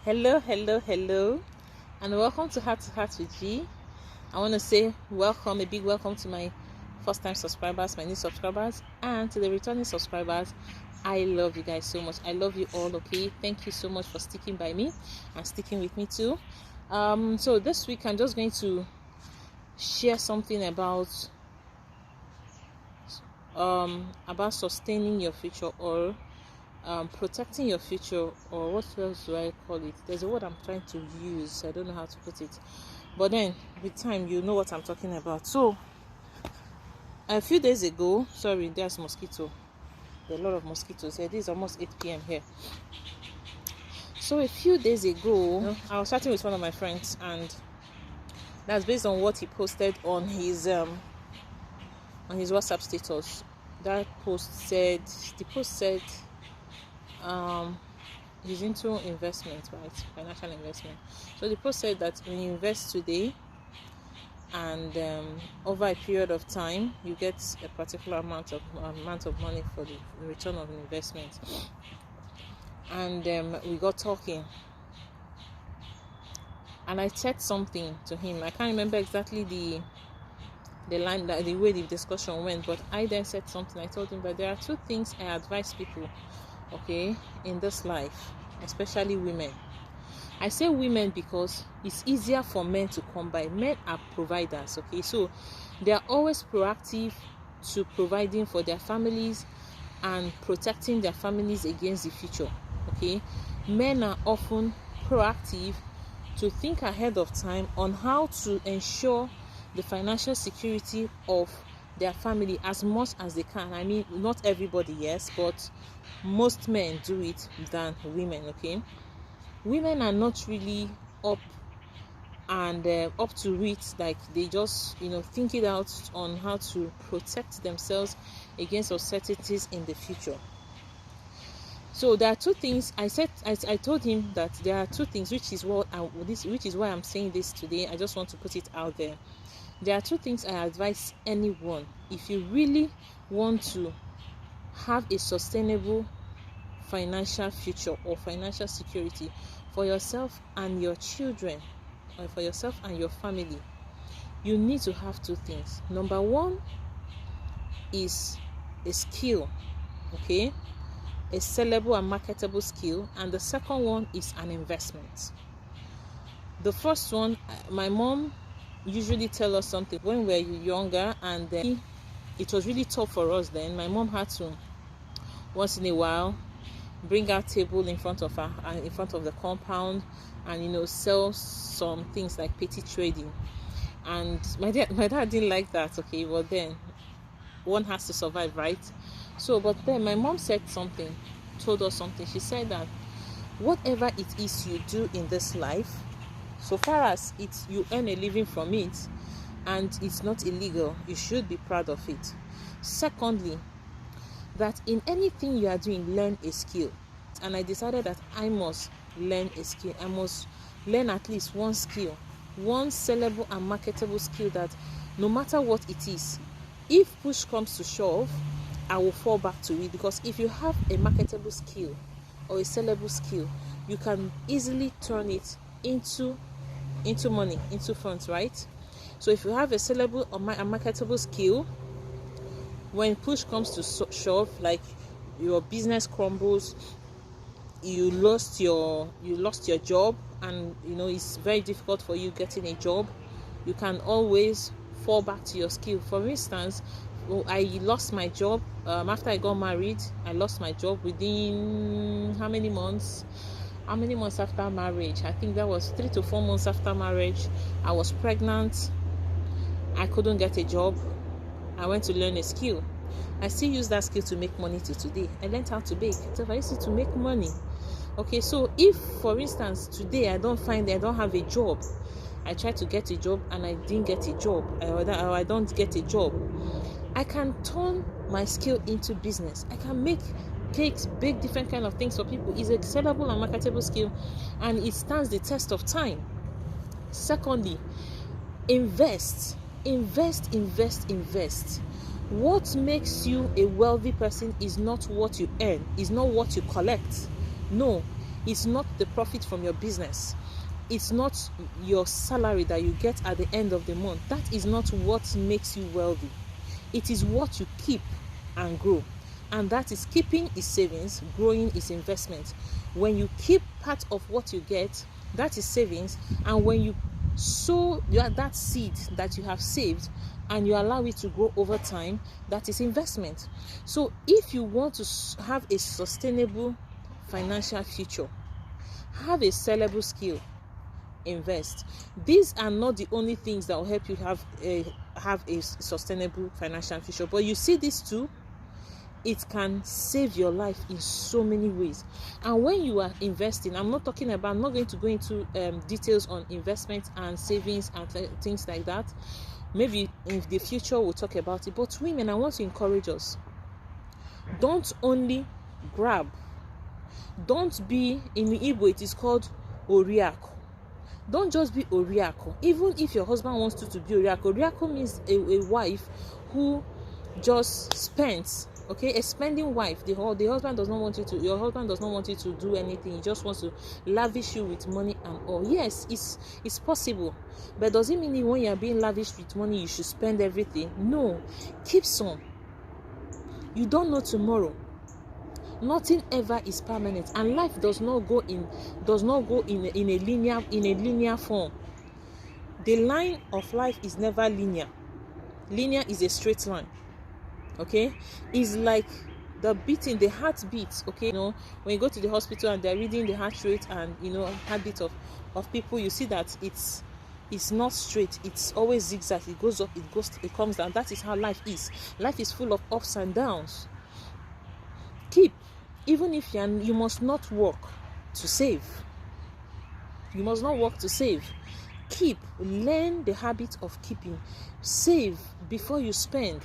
Hello, and welcome to Heart with G. I want to say welcome, a big welcome to my first-time subscribers, my new subscribers, and to the returning subscribers. I love you guys so much. I love you all. Okay, thank you so much for sticking by me and sticking with me too. So this week I'm just going to share something about sustaining your future, or protecting your future, or what else do I call it? There's a word I'm trying to use. I don't know how to put it, but then with time you know what I'm talking about. So a few days ago, sorry, there's mosquito. There are a lot of mosquitoes here. It is almost 8 p.m. here. So a few days ago, I was chatting with one of my friends, and that's based on what he posted on his WhatsApp status. The post said he's into investment, right? Financial investment. So the post said that when you invest today, and over a period of time, you get a particular amount of money for the return of an investment. And we got talking, and I said something to him. I can't remember exactly the line, the way the discussion went, but I then said something. I told him that there are two things I advise people, okay, in this life, especially women. I say women because it's easier for men to come by. Men are providers, okay, so they are always proactive to providing for their families and protecting their families against the future, okay. Men are often proactive to think ahead of time on how to ensure the financial security of their family as much as they can. I mean, not everybody, yes, but most men do it than women, okay. Women are not really up to it, like they just think it out on how to protect themselves against uncertainties in the future. So there are two things. I told him that there are two things, which is why I'm saying this today. I just want to put it out there. There are two things I advise anyone if you really want to have a sustainable financial future or financial security for yourself and your children, or for yourself and your family. You need to have two things. Number one is a skill, okay, a sellable and marketable skill, and the second one is an investment. The first one, my mom usually tell us something when we were younger, and it was really tough for us then. My mom had to once in a while bring our table in front of the compound and sell some things like petty trading. And my dad didn't like that, okay, but then one has to survive, right? So but then my mom told us something. She said that whatever it is you do in this life, so far as you earn a living from it and it's not illegal, you should be proud of it. Secondly, that in anything you are doing, learn a skill. And I decided that I must learn a skill. I must learn at least one skill, one sellable and marketable skill, that no matter what it is, if push comes to shove, I will fall back to it. Because if you have a marketable skill or a sellable skill, you can easily turn it into money, into funds, right? So if you have a sellable or a marketable skill, when push comes to shove, like your business crumbles, you lost your job, and it's very difficult for you getting a job, you can always fall back to your skill. For instance, I lost my job after I got married. I lost my job within how many months after marriage? I think that was 3 to 4 months after marriage. I was pregnant. I couldn't get a job. I went to learn a skill. I still use that skill to make money till today. I learned how to bake. So I used it to make money. Okay, so if, for instance, today I don't have a job, I try to get a job and I didn't get a job, or I don't get a job, I can turn my skill into business. I can make cakes, bake different kind of things for people. It's a sellable and marketable skill, and it stands the test of time. Secondly, invest. What makes you a wealthy person is not what you earn, is not what you collect. No, It's not the profit from your business. It's not your salary that you get at the end of the month. That is not what makes you wealthy. It is what you keep and grow. And that is keeping is savings, growing is investment. When you keep part of what you get, that is savings. And when you sow that seed that you have saved and you allow it to grow over time, that is investment. So if you want to have a sustainable financial future, have a sellable skill, invest. These are not the only things that will help you have a sustainable financial future, but you see these two, it can save your life in so many ways. And when you are investing, I'm not going to go into details on investment and savings and things like that. Maybe in the future we'll talk about it. But women, I want to encourage us, don't only grab. Don't be, in Igbo it is called Oriako. Don't just be Oriako. Even if your husband wants you to be Oriako. Oriako means a wife who just spends. Okay, a spending wife. The husband does not want you to. Your husband does not want you to do anything. He just wants to lavish you with money and all. Yes, it's possible, but does it mean when you are being lavished with money you should spend everything? No, keep some. You don't know tomorrow. Nothing ever is permanent, and life does not go in a linear form. The line of life is never linear. Linear is a straight line. Okay, it's like the heartbeat. Okay, when you go to the hospital and they're reading the heart rate and heartbeat of people, you see that it's not straight. It's always zigzag. It goes up, it comes down. That is how life is. Life is full of ups and downs. Keep, even if you must not work to save. You must not work to save. Keep. Learn the habit of keeping. Save before you spend.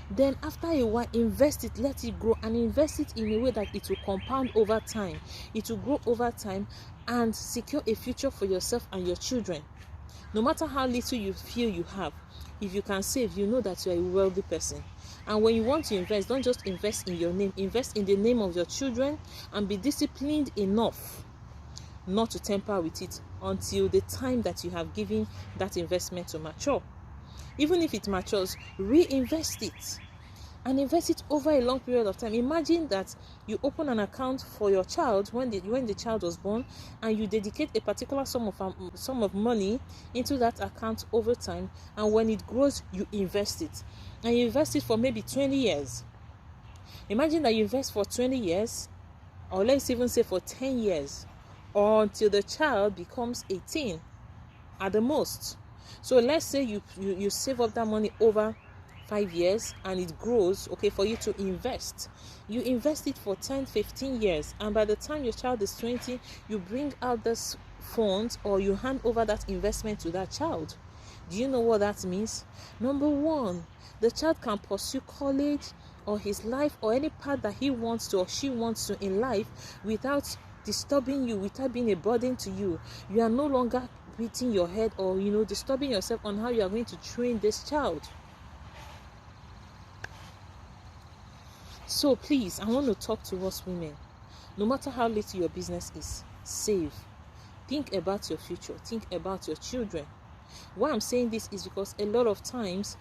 Then after a while, invest it, let it grow, and invest it in a way that it will compound over time. It will grow over time and secure a future for yourself and your children. No matter how little you feel you have, if you can save, you know that you are a wealthy person. And when you want to invest, don't just invest in your name. Invest in the name of your children and be disciplined enough not to tamper with it until the time that you have given that investment to mature. Even if it matures, reinvest it and invest it over a long period of time. Imagine that you open an account for your child when the child was born, and you dedicate a particular sum of money into that account over time, and when it grows, you invest it. And you invest it for maybe 20 years. Imagine that you invest for 20 years, or let's even say for 10 years, or until the child becomes 18 at the most. So let's say you save up that money over 5 years and it grows, okay, for you to invest. You invest it for 10, 15 years, and by the time your child is 20, you bring out this funds or you hand over that investment to that child. Do you know what that means? Number one, the child can pursue college or his life or any path that he wants to or she wants to in life without disturbing you, without being a burden to you. You are no longer beating your head or disturbing yourself on how you are going to train this child. So please, I want to talk to us women. No matter how little your business is, save. Think about your future. Think about your children. Why I'm saying this is because a lot of times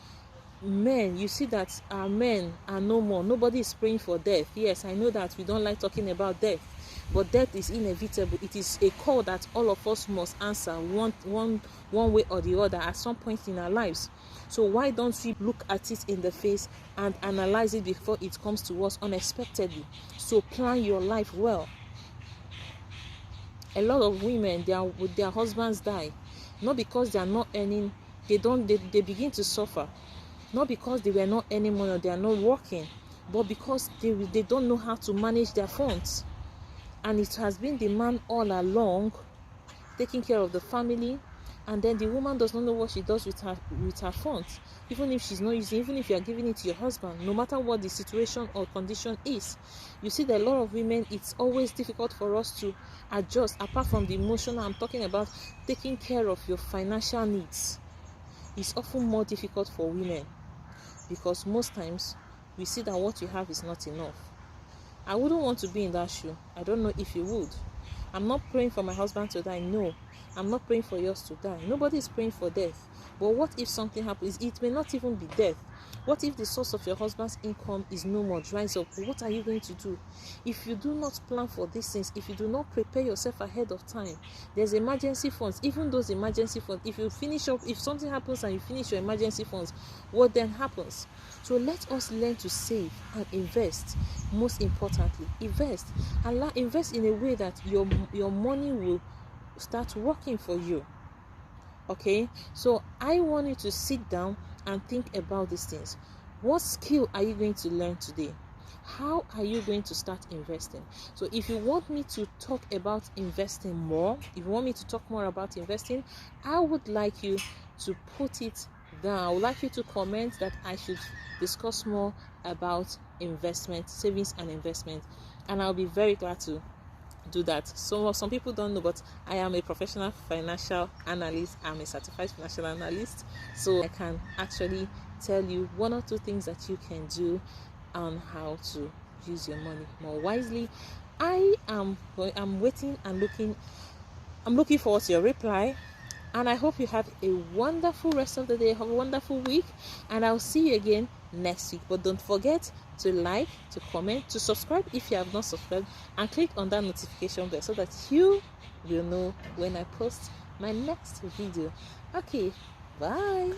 men, you see that our men are no more. Nobody is praying for death. Yes, I know that we don't like talking about death, but death is inevitable. It is a call that all of us must answer one way or the other at some point in our lives. So why don't we look at it in the face and analyze it before it comes to us unexpectedly? So plan your life well. A lot of women, their husbands die, not because they are not earning. They begin to suffer, not because they were not earning money or they are not working, but because they don't know how to manage their funds. And it has been the man all along taking care of the family, and then the woman does not know what she does with her funds. Even if she's not using, even if you are giving it to your husband, no matter what the situation or condition is, you see that a lot of women, it's always difficult for us to adjust. Apart from the emotional, I'm talking about taking care of your financial needs. It's often more difficult for women because most times we see that what you have is not enough. I wouldn't want to be in that shoe. I don't know if you would. I'm not praying for my husband to die. No, I'm not praying for yours to die. Nobody is praying for death. But what if something happens? It may not even be death. What if the source of your husband's income is no more, dries up? What are you going to do? If you do not plan for these things, if you do not prepare yourself ahead of time, there's emergency funds. Even those emergency funds, if you finish up, if something happens and you finish your emergency funds, what then happens? So let us learn to save and invest. Most importantly, invest in a way that your money will start working for you. Okay, so I want you to sit down and think about these things. What skill are you going to learn today? How are you going to start investing? So if you want me to talk about investing more, if you want me to talk more about investing, I would like you to put it down. I would like you to comment that I should discuss more about investment, savings and investment, and I'll be very glad to do that. So some people don't know, but I am a professional financial analyst. I'm a certified financial analyst, so I can actually tell you one or two things that you can do on how to use your money more wisely. I'm waiting and looking forward to your reply, and I hope you have a wonderful rest of the day. Have a wonderful week, and I'll see you again next week. But don't forget to like, to comment, to subscribe if you have not subscribed, and click on that notification bell so that you will know when I post my next video. Okay, bye.